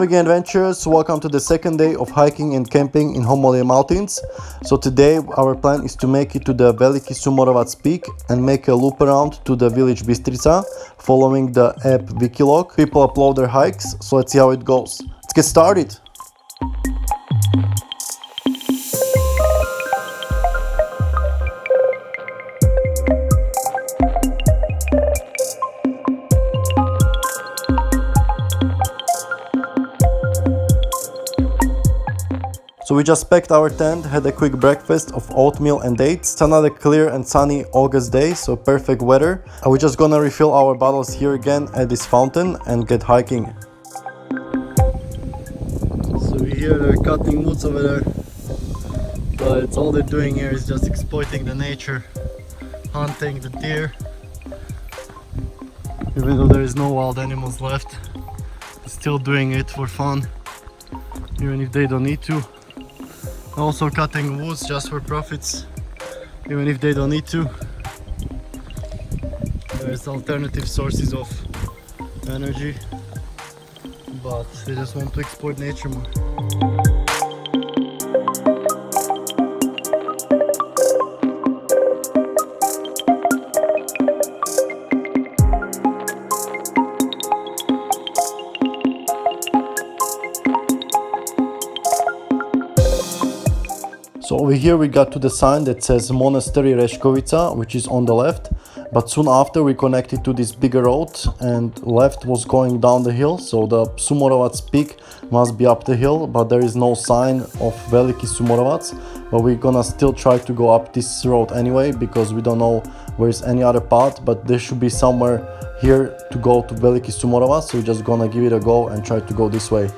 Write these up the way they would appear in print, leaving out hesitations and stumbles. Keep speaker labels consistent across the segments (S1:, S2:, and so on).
S1: Hello vegan adventurers, welcome to the second day of hiking and camping in Homolje mountains. So today our plan is to make it to the Veliki Sumorovac peak and make a loop around to the village Bistrica following the app Wikilog. People upload their hikes, so let's see how it goes. Let's get started! So we just packed our tent, had a quick breakfast of oatmeal and dates. It's another clear and sunny August day, so perfect weather. And we're just gonna refill our bottles here again at this fountain and get hiking. So we hear they're cutting woods over there. But it's all they're doing here is just exploiting the nature, hunting the deer. Even though there is no wild animals left, they're still doing it for fun, even if they don't need to. Also cutting woods just for profits, even if they don't need to. There's alternative sources of energy, but they just want to exploit nature more. So over here we got to the sign that says Monastery Reškovica, which is on the left, but soon after we connected to this bigger road and left was going down the hill, so the Sumorovac peak must be up the hill, but there is no sign of Veliki Sumorovac. But we're gonna still try to go up this road anyway, because we don't know where's any other path, but there should be somewhere here to go to Veliki Sumorovac, so we're just gonna give it a go and try to go this way.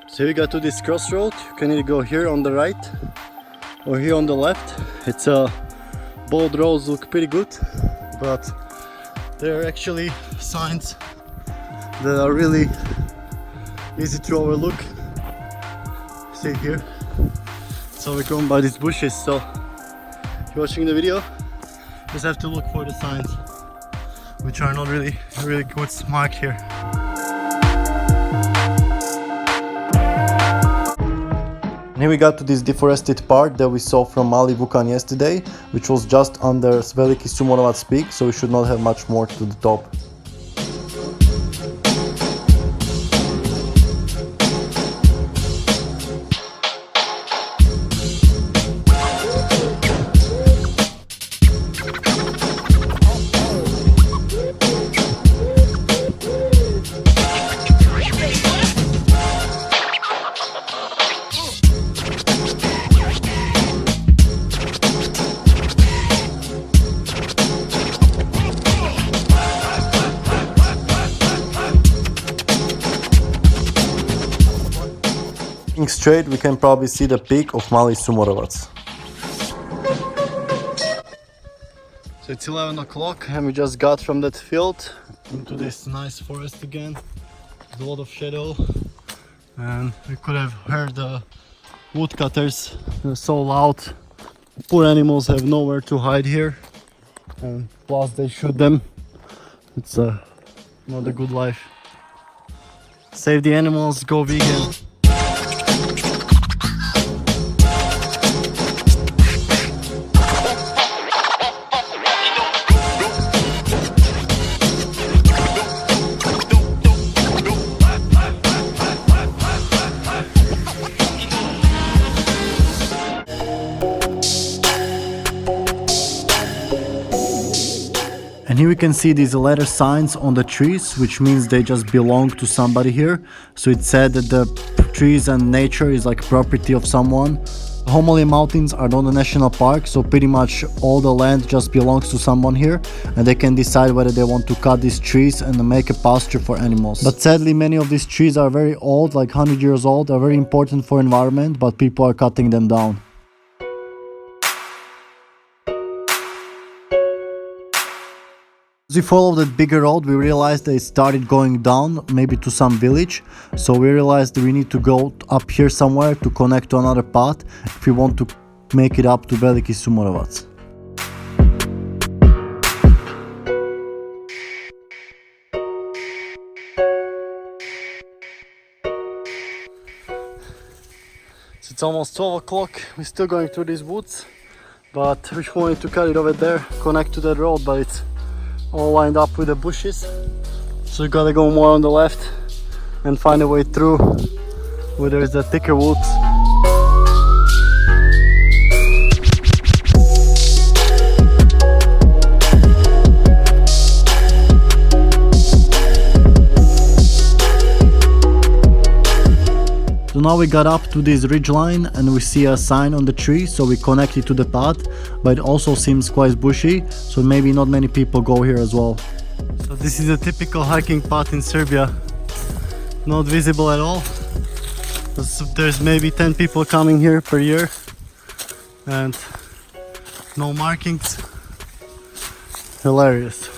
S1: So we got to this crossroad. You can either go here on the right or here on the left. It's both roads look pretty good, but there are actually signs that are really easy to overlook. See here. So we're going by these bushes, so if you're watching the video, just have to look for the signs, which are not really good marked here. And here we got to this deforested part that we saw from Mali Vukan yesterday, which was just under Veliki Sumorovac peak, so we should not have much more to the top. Looking straight, we can probably see the peak of Mali Sumorovac. So it's 11 o'clock and we just got from that field into this nice forest again. There's a lot of shadow and we could have heard the woodcutters. They're so loud. Poor animals have nowhere to hide here, and plus they shoot them. It's not a good life. Save the animals, go vegan. And here we can see these letter signs on the trees, which means they just belong to somebody here. So it said that the of trees and nature is like property of someone. Homolje mountains are not a national park, so pretty much all the land just belongs to someone here, and they can decide whether they want to cut these trees and make a pasture for animals. But sadly, many of these trees are very old, like 100 years old, are very important for environment, but people are cutting them down. As we followed that bigger road, we realized that it started going down, maybe to some village. So we realized that we need to go up here somewhere to connect to another path if we want to make it up to Veliki Sumorovac. So it's almost 12 o'clock, we're still going through these woods, but we wanted to cut it over there, connect to that road, but it's all lined up with the bushes, so we gotta go more on the left and find a way through where there's the thicker woods. So now we got up to this ridge line and we see a sign on the tree, so we connect it to the path, but it also seems quite bushy, so maybe not many people go here as well. So this is a typical hiking path in Serbia, not visible at all. There's maybe 10 people coming here per year and no markings. Hilarious.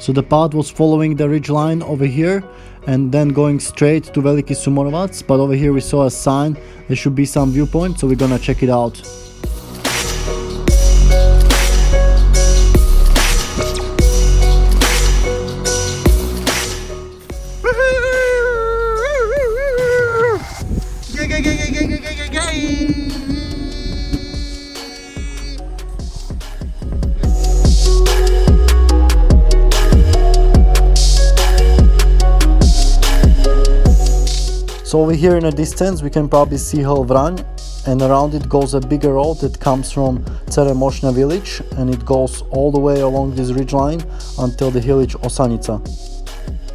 S1: So the path was following the ridge line over here and then going straight to Veliki Sumorovac, but over here we saw a sign, there should be some viewpoint, so we're gonna check it out. So over here in the distance we can probably see Homolje, and around it goes a bigger road that comes from Sumorovac village, and it goes all the way along this ridgeline until the village Osanica.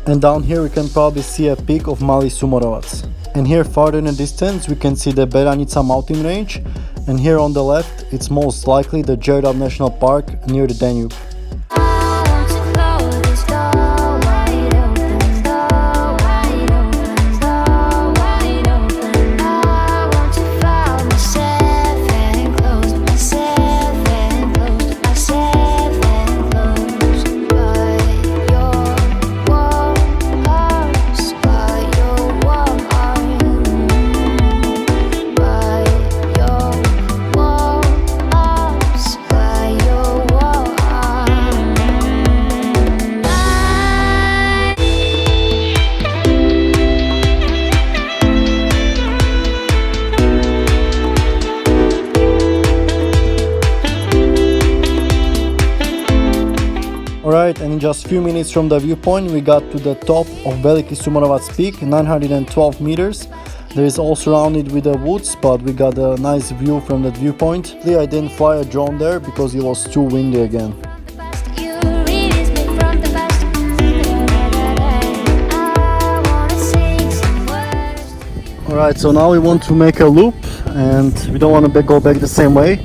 S1: And down here we can probably see a peak of Mali Sumorovac. And here farther in the distance we can see the Beranica mountain range, and here on the left it's most likely the Đerdap National Park near the Danube. Alright, and in just a few minutes from the viewpoint we got to the top of Veliki Sumorovac peak, 912 meters. There is all surrounded with the woods, but we got a nice view from that viewpoint. I didn't fly a drone there because it was too windy again. Alright, so now we want to make a loop and we don't want to go back the same way.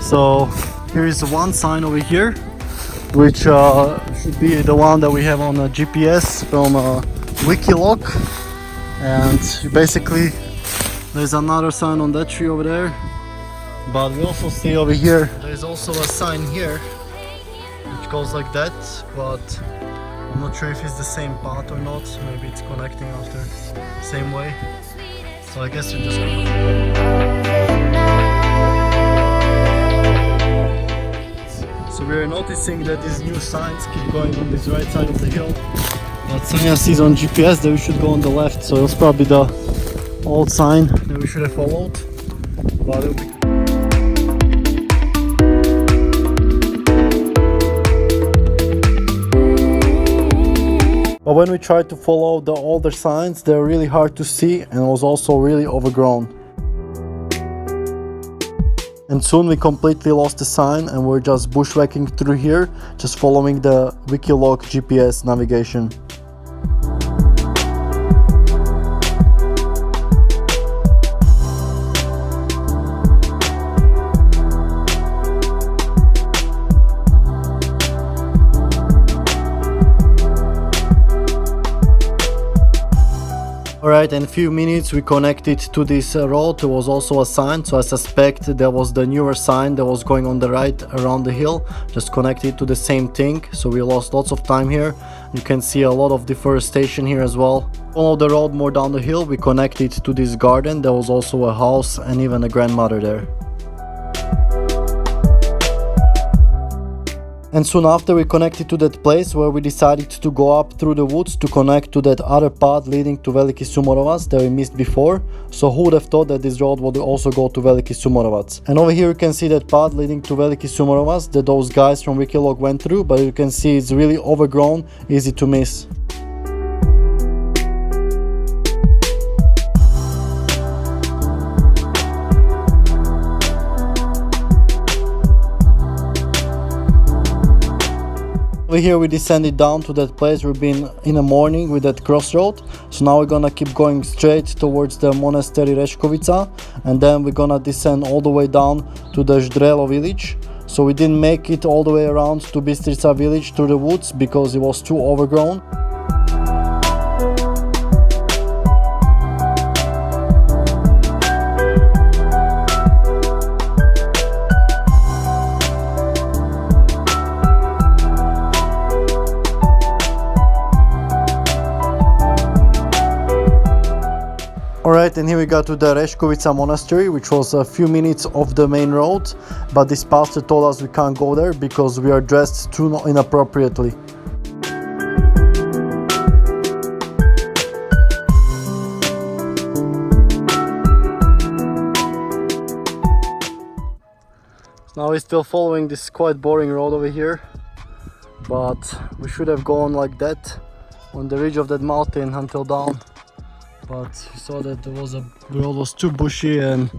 S1: So here is one sign over here, which should be the one that we have on a GPS from Wikilog, and basically there's another sign on that tree over there, but we also see over here there's also a sign here which goes like that, but I'm not sure if it's the same path or not. Maybe it's connecting after the same way, so I guess we're just So we're noticing that these new signs keep going on this right side of the hill, but Sanja sees on GPS that we should go on the left, so it's probably the old sign that we should have followed. But But when we tried to follow the older signs, they're really hard to see and was also really overgrown. And soon we completely lost the sign and we're just bushwhacking through here, just following the Wikilog GPS navigation. Alright, in a few minutes we connected to this road. There was also a sign, so I suspect there was the newer sign that was going on the right around the hill, just connected to the same thing. So we lost lots of time here. You can see a lot of deforestation here as well. Follow the road more down the hill, we connected to this garden. There was also a house and even a grandmother there. And soon after we connected to that place where we decided to go up through the woods to connect to that other path leading to Veliki Sumorovac that we missed before. So who would have thought that this road would also go to Veliki Sumorovac. And over here you can see that path leading to Veliki Sumorovac that those guys from Wikilog went through, but you can see it's really overgrown, easy to miss. Over here we descended down to that place we've been in the morning with that crossroad. So now we're gonna keep going straight towards the monastery Reškovica, and then we're gonna descend all the way down to the Ždrelo village. So we didn't make it all the way around to Bistrica village through the woods because it was too overgrown. Alright, and here we got to the Reškovica monastery, which was a few minutes off the main road, but this pastor told us we can't go there because we are dressed too inappropriately. Now we're still following this quite boring road over here, but we should have gone like that on the ridge of that mountain until down. But we saw that the road was too bushy and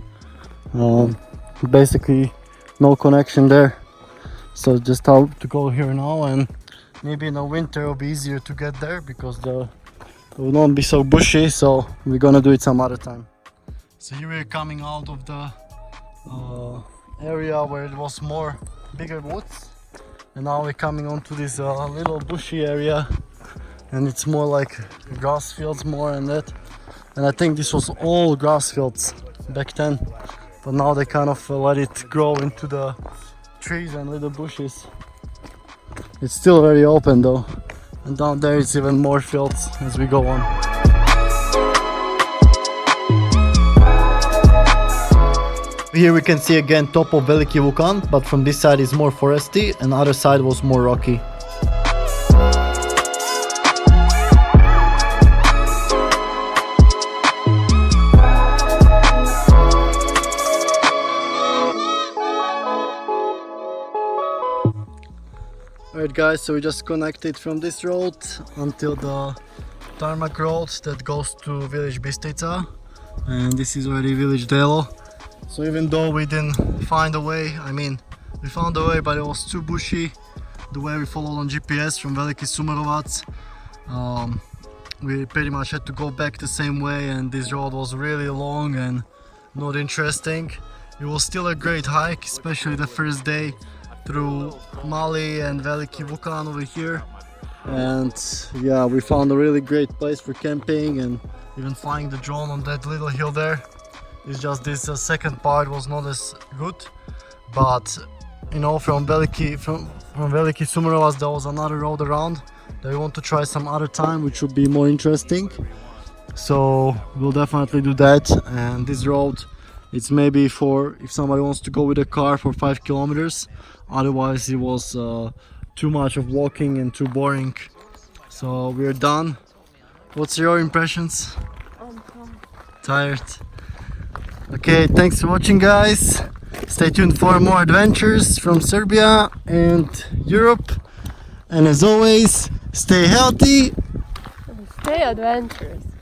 S1: basically no connection there. So just how to go here now, and maybe in the winter it'll be easier to get there because it will not be so bushy, so we're gonna do it some other time. So here we're coming out of the area where it was more bigger woods, and now we're coming onto this little bushy area, and it's more like grass fields more and that. And I think this was all grass fields back then, but now they kind of let it grow into the trees and little bushes. It's still very open though, and down there it's even more fields as we go on. Here we can see again top of Veliki Vukan, but from this side is more foresty and the other side was more rocky. Alright guys, so we just connected from this road until the tarmac road that goes to village Bistrica, and this is already village Ždrelo. So even though we didn't find a way, we found a way but it was too bushy, the way we followed on GPS from Veliki Sumorovac, we pretty much had to go back the same way, and this road was really long and not interesting. It was still a great hike, especially the first day through Homolje and Veliki Vukan over here, and yeah, we found a really great place for camping and even flying the drone on that little hill there. It's just this second part was not as good, but you know, from Veliki Sumorovac there was another road around that we want to try some other time, which would be more interesting, so we'll definitely do that. And this road, it's maybe for if somebody wants to go with a car for 5 kilometers. Otherwise it was too much of walking and too boring. So we're done. What's your impressions? Tired. Okay, thanks for watching guys. Stay tuned for more adventures from Serbia and Europe. And as always, stay healthy
S2: Stay adventurous.